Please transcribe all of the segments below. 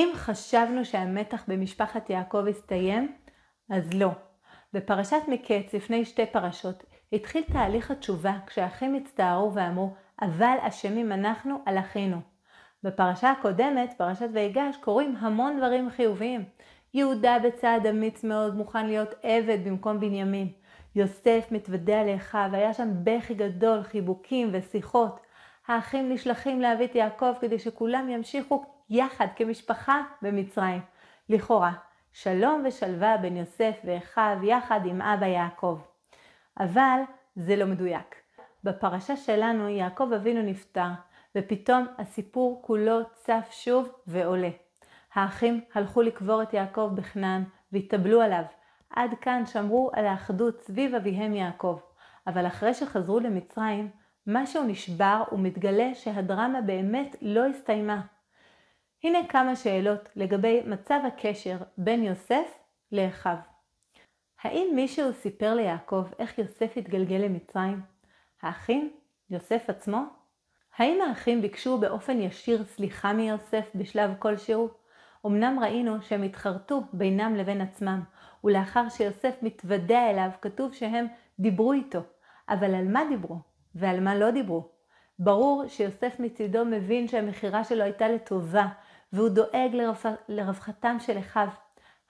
אם חשבנו שהמתח במשפחת יעקב הסתיים, אז לא. בפרשת מקץ, לפני 2 פרשות, התחיל תהליך התשובה כשהאחים הצטערו ואמרו, אבל אשמים אנחנו על אחינו. בפרשה הקודמת, פרשת ויגש, קוראים המון דברים חיוביים. יהודה בצעד אמיץ מאוד מוכן להיות עבד במקום בנימין. יוסף מתוודע לאחיו, היה שם בכי גדול, חיבוקים ושיחות. האחים נשלחים להביא את יעקב כדי שכולם ימשיכו יחד כמשפחה במצרים. לכאורה, שלום ושלווה בין יוסף ואחיו יחד עם אבא יעקב. אבל זה לא מדויק. בפרשה שלנו יעקב אבינו נפטר, ופתאום הסיפור כולו צף שוב ועולה. האחים הלכו לקבור את יעקב בכנען והתאבלו עליו. עד כאן שמרו על האחדות סביב אביהם יעקב. אבל אחרי שחזרו למצרים, משהו נשבר ומתגלה שהדרמה באמת לא הסתיימה. הנה כמה שאלות לגבי מצב הקשר בין יוסף לאחיו. האם מישהו סיפר ליעקב איך יוסף התגלגל למצרים? האחים? יוסף עצמו? האם האחים ביקשו באופן ישיר סליחה מיוסף בשלב כלשהו? אמנם ראינו שהם התחרטו בינם לבין עצמם, ולאחר שיוסף מתוודע אליו כתוב שהם דיברו איתו. אבל על מה דיברו? ועל מה לא דיברו? ברור שיוסף מצידו מבין שהמחירה שלו הייתה לטובה, והוא דואג לרווחתם של אחיו.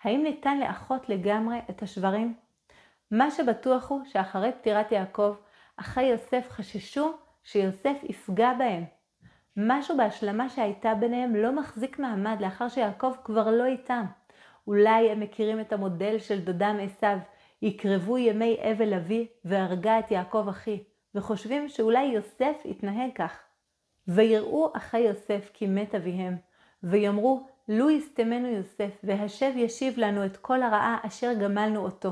האם ניתן לאחות לגמרי את השברים? מה שבטוח הוא שאחרי פטירת יעקב, אחי יוסף חששו שיוסף יפגע בהם. משהו בהשלמה שהייתה ביניהם לא מחזיק מעמד לאחר שיעקב כבר לא איתם. אולי הם מכירים את המודל של דודם עשיו, יקרבו ימי אבל אבי והרגה את יעקב אחי, וחושבים שאולי יוסף יתנהג כך. ויראו אחי יוסף כי מת אביהם, ויאמרו, לו יסתמנו יוסף, והשב ישיב לנו את כל הרעה אשר גמלנו אותו.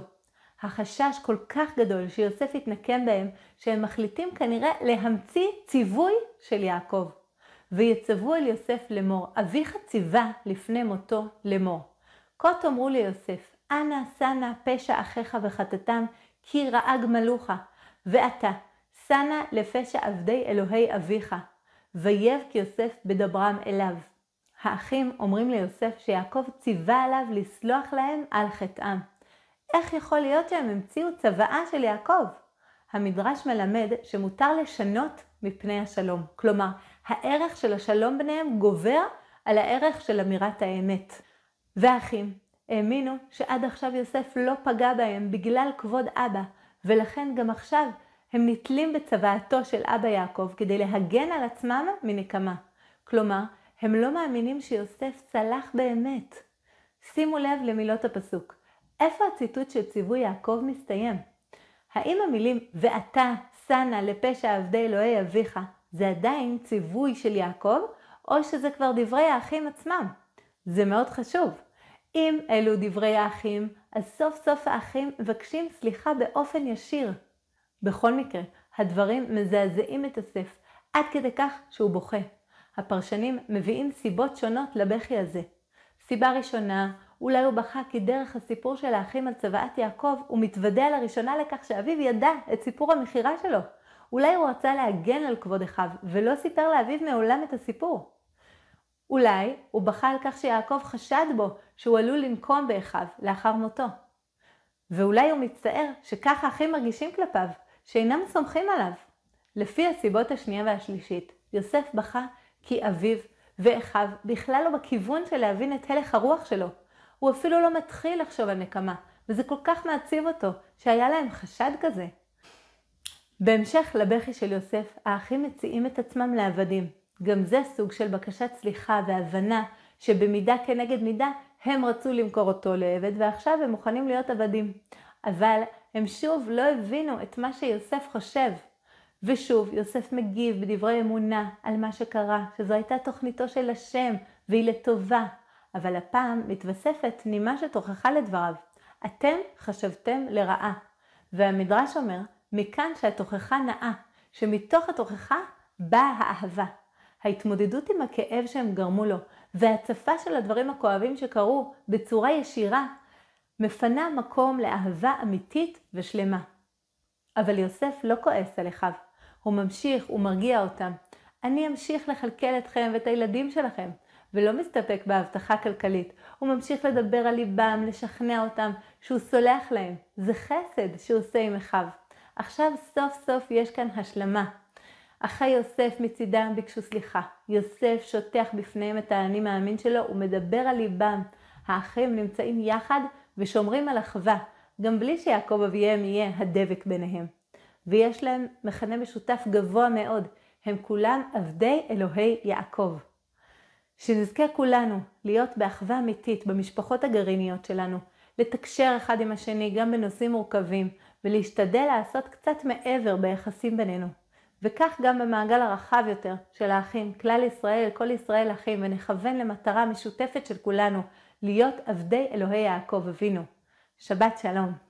החשש כל כך גדול שיוסף יתנקם בהם, שהם מחליטים כנראה להמציא ציווי של יעקב. ויצוו אל יוסף לאמור, אביך ציווה לפני מותו לאמור. כה תאמרו ליוסף, אנא שנא פשע אחיך וחטאתם, כי רעה גמלוך, ואתה שנא לפשע עבדי אלוהי אביך. ויבך יוסף בדברם אליו. האחים אומרים ליוסף שיעקב ציווה עליו לסלוח להם על חטאם. איך יכול להיות שהם המציאו צוואה של יעקב? המדרש מלמד שמותר לשנות מפני השלום. כלומר, הערך של השלום ביניהם גובר על הערך של אמירת האמת. והאחים האמינו שעד עכשיו יוסף לא פגע בהם בגלל כבוד אבא, ולכן גם עכשיו הם נתלים בצוואתו של אבא יעקב כדי להגן על עצמם מנקמה. כלומר, הם לא מאמינים שיוסף צלח באמת. שימו לב למילות הפסוק. איפה הציטוט של ציווי יעקב מסתיים? האם המילים ואתה שנא לפשע עבדי אלוהי אביך זה עדיין ציווי של יעקב, או שזה כבר דברי האחים עצמם? זה מאוד חשוב. אם אלו דברי האחים, אז סוף סוף האחים מבקשים סליחה באופן ישיר. בכל מקרה, הדברים מזעזעים את יוסף, עד כדי כך שהוא בוכה. הפרשנים מביאים סיבות שונות לבכי הזה. סיבה ראשונה, אולי הוא בכה כי דרך הסיפור של האחים על צוואת יעקב, הוא מתוודע לראשונה לכך שאביו ידע את סיפור המחירה שלו. אולי הוא רצה להגן על כבוד אחיו, ולא סיפר לאביו מעולם את הסיפור. אולי הוא בכה על כך שיעקב חשד בו שהוא עלול לנקום באחיו לאחר מותו. ואולי הוא מצטער שכך האחים מרגישים כלפיו, שאינם סומכים עליו. לפי הסיבות השנייה והשלישית, יוסף בכה כי אביו ואחיו בכלל לא בכיוון של להבין את הלך הרוח שלו. הוא אפילו לא מתחיל לחשוב על נקמה, וזה כל כך מעציב אותו שהיה להם חשד כזה. בהמשך לבכי של יוסף, האחים מציעים את עצמם לעבדים. גם זה סוג של בקשת סליחה והבנה שבמידה כנגד מידה הם רצו למכור אותו לעבד ועכשיו הם מוכנים להיות עבדים. אבל הם שוב לא הבינו את מה שיוסף חושב. ושוב יוסף מגיב בדברי אמונה על מה שקרה, שזו הייתה תוכניתו של השם והיא לטובה. אבל הפעם מתווספת נימה שתוכחה לדבריו. אתם חשבתם לרעה. והמדרש אומר, מכאן שהתוכחה נאה, שמתוך התוכחה באה האהבה. ההתמודדות עם הכאב שהם גרמו לו, והצפה של הדברים הכואבים שקרו בצורה ישירה, מפנה מקום לאהבה אמיתית ושלמה. אבל יוסף לא כועס על אחיו. הוא ממשיך ומרגיע אותם. אני אמשיך לכלכל אתכם ואת הילדים שלכם, ולא מסתפק בהבטחה כלכלית. הוא ממשיך לדבר על ליבם, לשכנע אותם שהוא סולח להם. זה חסד שהוא עושה עם אחיו. עכשיו סוף סוף יש כאן השלמה. אחי יוסף מצידם ביקשו סליחה. יוסף שוטח בפניהם את האני מאמין שלו ומדבר על ליבם. האחים נמצאים יחד ושומרים על אחווה, גם בלי שיעקב אביהם יהיה הדבק ביניהם. ויש להם מכנה משותף גבוה מאוד, הם כולם עבדי אלוהי יעקב. שנזכה כולנו להיות באחווה אמיתית במשפחות הגרעיניות שלנו, לתקשר אחד עם השני גם בנושאים מורכבים, ולהשתדל לעשות קצת מעבר ביחסים בינינו. וכך גם במעגל הרחב יותר של האחים, כלל ישראל, כל ישראל אחים, ונכוון למטרה משותפת של כולנו, להיות עבדי אלוהי יעקב אבינו. שבת שלום.